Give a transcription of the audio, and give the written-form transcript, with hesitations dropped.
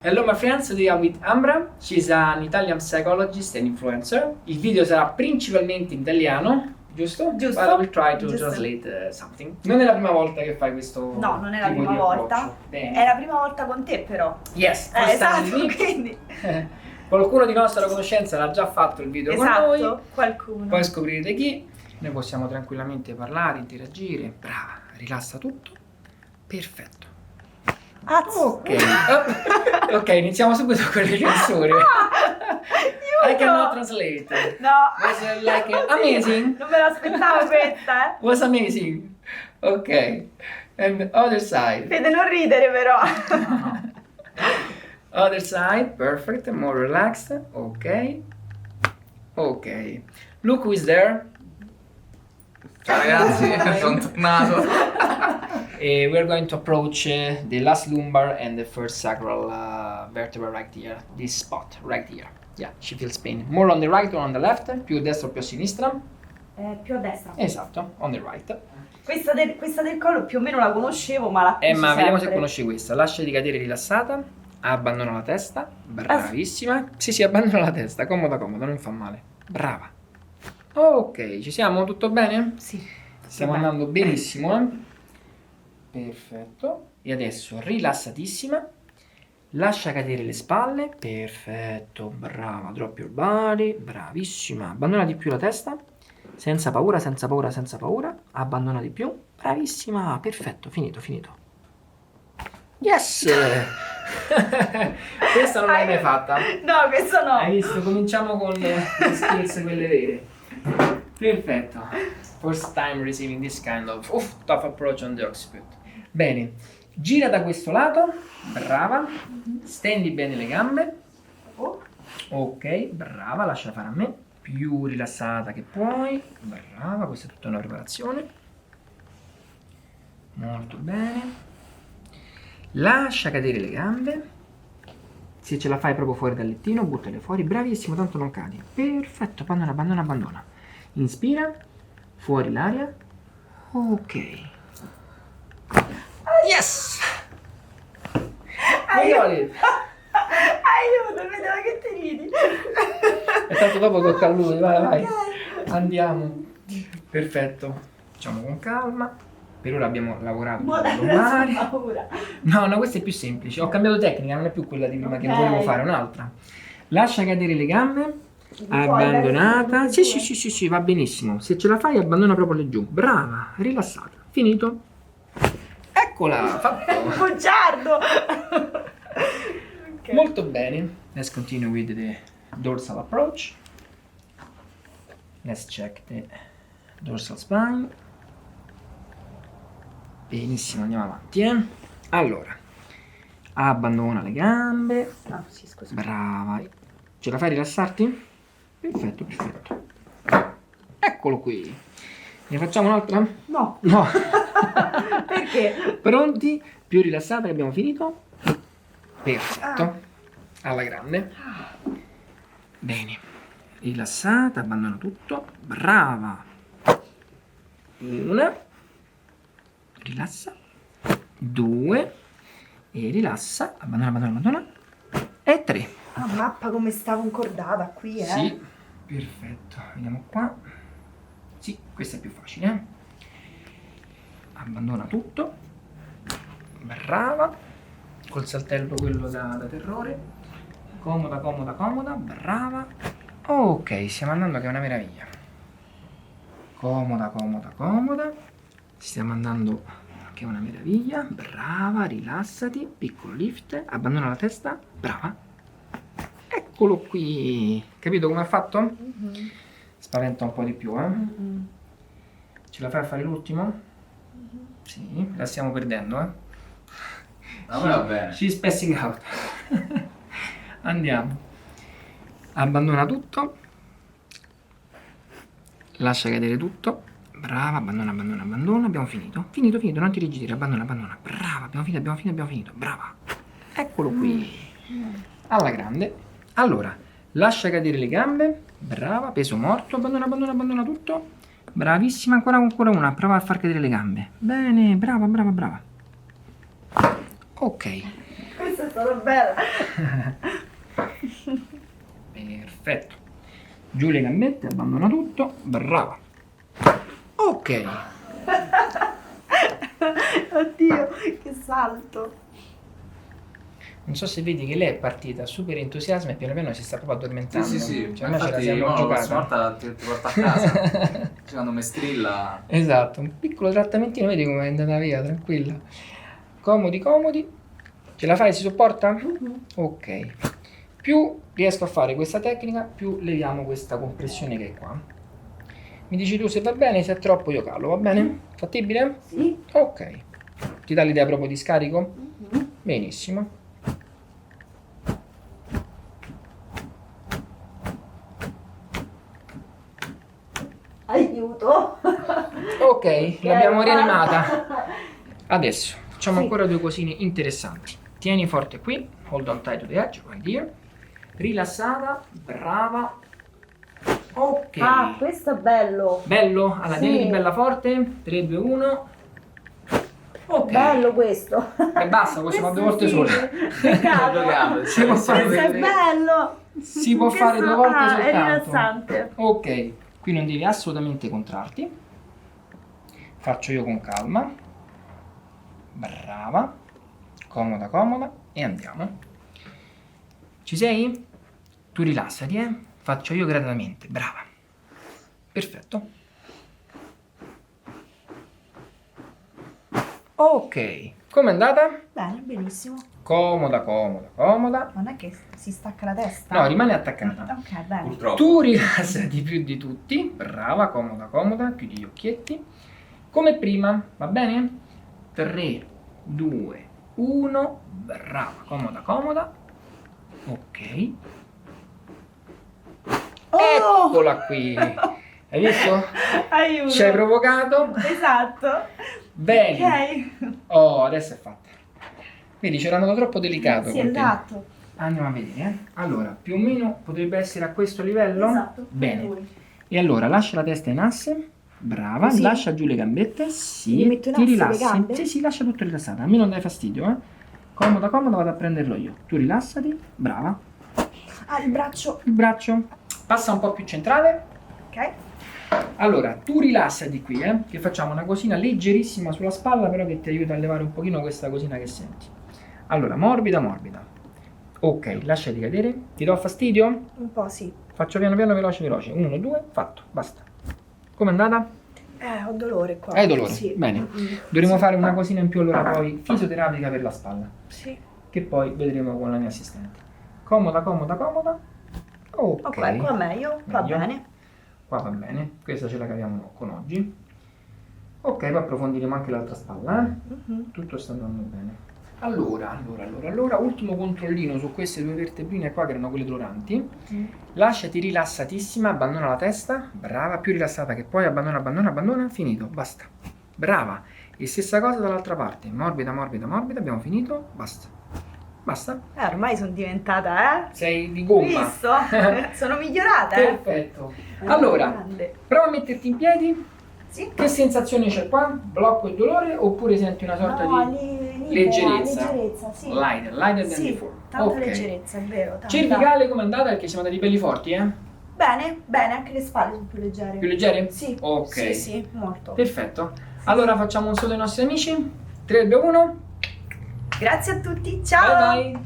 Hello my friends, today I'm with Ambra. She's an Italian psychologist and influencer. Il video sarà principalmente in italiano, giusto? Giusto. But I will try to Giusto. translate something. Non è la prima volta che fai questo No, non è la tipo prima di volta. approccio. Bene. È la prima volta con te però. Yes, first time Esatto, with me. quindi. Qualcuno di nostra conoscenza l'ha già fatto il video con noi. Esatto, qualcuno. Poi scoprirete chi. Noi possiamo tranquillamente parlare, interagire. Brava, rilassa tutto. Perfetto. Ok, ok, iniziamo subito con le canzoni. I cannot translate. No. Was it like amazing? Non me l'aspettavo questa, Was amazing. Ok. And other side. Fede, non ridere però. Other side, perfect, more relaxed. Ok. Ok. Look who is there. Ciao ragazzi, sono tornato. We're going to approach the last lumbar and the first sacral vertebra right here. This spot right here. Yeah, she feels pain. More on the right or on the left? Più a destra o più a sinistra? Più a destra. Esatto, on the right. Questa del collo più o meno la conoscevo, ma la Ma vediamo se conosci questa. Lasciati cadere rilassata. Abbandona la testa. Bravissima. Sì, abbandona la testa. Comoda, comoda, non fa male. Brava. Ok, ci siamo? Tutto bene? Sì. Stiamo andando benissimo, eh? Perfetto. E adesso rilassatissima. Lascia cadere le spalle. Perfetto, brava. Drop your body. Bravissima. Abbandona di più la testa. Senza paura, senza paura, senza paura. Abbandona di più. Bravissima. Perfetto, finito, finito. Yes! Questa non l'hai mai fatta? No, questa no. Hai visto? Cominciamo con le skills quelle vere. Perfetto. First time receiving this kind of tough approach on the occiput. Bene. Gira da questo lato. Brava. Stendi bene le gambe. Ok, brava. Lascia fare a me. Più rilassata che puoi. Brava. Questa è tutta una preparazione. Molto bene. Lascia cadere le gambe. Se ce la fai proprio fuori dal lettino, buttale fuori. Bravissimo, tanto non cadi. Perfetto, abbandona, abbandona, abbandona. Inspira, fuori l'aria. Ok. Yes! Aiuto, Aiuto! vedevo che ti ridi. E tanto dopo tocca a lui, vai, vai. Ok. Andiamo. Perfetto. Facciamo con calma. Per ora abbiamo lavorato Ma sulle lombari. ho paura. No, questa è più semplice. Ho cambiato tecnica, non è più quella di prima che Ok. volevo fare, un'altra. Lascia cadere le gambe. Puoi Abbandonata. adesso- Sì, va benissimo. Se ce la fai, abbandona proprio laggiù. Brava, rilassata. Finito. Eccola, fatto. Bugiardo. Ok. Molto bene. Let's continue with the dorsal approach. Let's check the dorsal spine. Benissimo, andiamo avanti, eh. Allora, abbandona le gambe. Ah, sì, scusa. Brava. Ce la fai a rilassarti? Perfetto, perfetto. Eccolo qui. Ne facciamo un'altra? No. No. Perché? Pronti? Più rilassata che abbiamo finito? Perfetto. Alla grande. Bene. Rilassata, abbandona tutto. Brava. Una. Rilassa. Due. E rilassa. Abbandona, abbandona, abbandona. E tre. Ah, mappa come sta concordata qui, eh? Sì, perfetto. Vediamo qua. Sì, questa è più facile, eh? Abbandona tutto. Brava. Col saltello quello da terrore. Comoda, comoda, comoda. Brava. Ok, stiamo andando che è una meraviglia. Comoda, comoda, comoda. Stiamo andando che è una meraviglia. Brava, rilassati. Piccolo lift. Abbandona la testa. Brava. Eccolo qui. Capito come ha fatto? Mhm. Spaventa un po' di più, eh? Mhm. Ce la fai a fare l'ultimo? Sì, la stiamo perdendo, eh? A me va bene. She's passing out. Andiamo. Abbandona tutto. Lascia cadere tutto. Brava, abbandona, abbandona, abbandona. Abbiamo finito. Finito, finito, non ti rigidire. Abbandona, abbandona. Brava, abbiamo finito, abbiamo finito, abbiamo finito. Brava. Eccolo qui. Alla grande. Allora, lascia cadere le gambe. Brava, peso morto. Abbandona, abbandona, abbandona tutto. Bravissima, ancora una. Prova a far cadere le gambe. Bene, brava, brava, brava. Ok. Questo stata bella. Perfetto. Giù le gambette, abbandona tutto, brava. Ok. Oddio, che salto. Non so se vedi che lei è partita super entusiasma e piano piano si sta proprio addormentando. Sì. Cioè, Ma noi ce la infatti, siamo mo, la giocata. prossima volta ti porto a casa. Quando mi strilla. Esatto, un piccolo trattamentino, vedi come è andata via, tranquilla. Comodi, comodi. Ce la fai? Si sopporta? Ok. Più riesco a fare questa tecnica, più leviamo questa compressione che è qua. Mi dici tu se va bene, se è troppo io calo, va bene? Fattibile? Sì. Ok. Ti dà l'idea proprio di scarico? Benissimo. Aiuto. Ok, l'abbiamo basta. rianimata. Adesso facciamo Sì. ancora due cosine interessanti. Tieni forte qui, hold on tight to the edge, right here. Rilassata, brava. Ok. Ah, questo è bello. Bello, alla Sì. tieni bella forte. 3, 2, 1. Ok. Bello questo. E basta, questo fa due volte sì. sole. Peccato. Giocando, Si può fare, Questo è bello. si può fare due volte È soltanto. rilassante. Ok, qui non devi assolutamente contrarti. Faccio io con calma. Brava. Comoda, comoda. E andiamo. Ci sei? Tu rilassati, eh? Faccio io gradatamente. Brava. Perfetto. Ok. Com'è andata? Bene, benissimo. Comoda, comoda, comoda. Non è che si stacca la testa? No, rimane attaccata. Ok, bene. Purtroppo. Tu rilassati più di tutti, brava, comoda, comoda, chiudi gli occhietti. Come prima, va bene? 3, 2, 1, brava, comoda, comoda. Ok. Oh! Eccola qui. Hai visto? Aiuto. Ci hai provocato? Esatto. Bene. Ok. Oh, adesso è fatta. Vedi, c'era andato troppo delicato Sì, con te. esatto. Andiamo a vedere, eh. Allora, più o meno potrebbe essere a questo livello? Esatto. Bene. Lui. E allora lascia la testa in asse, brava, Così? lascia giù le gambette, sì, Mi metto in ti asse le rilassi, gambe? sì, lascia tutto rilassato, a me non dai fastidio, eh. Comoda, comoda, vado a prenderlo io. Tu rilassati, brava, Ah, il braccio. il braccio, passa un po' più centrale. Ok. Allora, tu rilassati qui, che facciamo una cosina leggerissima sulla spalla, però che ti aiuta a levare un pochino questa cosina che senti. Allora, morbida, morbida. Ok, lasciati cadere, ti do fastidio? Un po' sì. Faccio piano piano, veloce, veloce. 1, 2, fatto, basta. Com'è andata? Ho dolore qua. Hai dolore? Sì. Bene. Mm. Dovremo fare una cosina in più allora poi fisioterapica per la spalla, Sì. che poi vedremo con la mia assistente. Comoda, comoda, comoda. Ok. Ok, qua meglio. Va Meglio. bene. Qua va bene. Questa ce la caviamo con oggi. Ok, poi approfondiremo anche l'altra spalla, Mhm. Tutto sta andando bene. Allora, ultimo controllino su queste due vertebrine qua che erano quelle doloranti. Lasciati rilassatissima, abbandona la testa, brava, più rilassata che puoi, abbandona, finito, basta. Brava. E stessa cosa dall'altra parte, morbida, morbida, morbida, abbiamo finito, basta. Basta. Ormai sono diventata, Sei di gomma. Visto? Sono migliorata, eh? Perfetto. Allora, Grande. prova a metterti in piedi. Sì. Che sensazione c'è qua? Blocco e dolore oppure senti una sorta No, di libera, leggerezza? leggerezza, sì. Lighter than Sì, before. tanta Ok. leggerezza, è vero. Tanta. Cervicale com'è andata? Perché siamo andati belli forti, Bene, bene, anche le spalle sono più leggere. Più leggere? Sì. Ok. Sì, sì, molto. Perfetto. Allora facciamo un saluto ai nostri amici. 3, 2, 1. Grazie a tutti, ciao! Bye bye.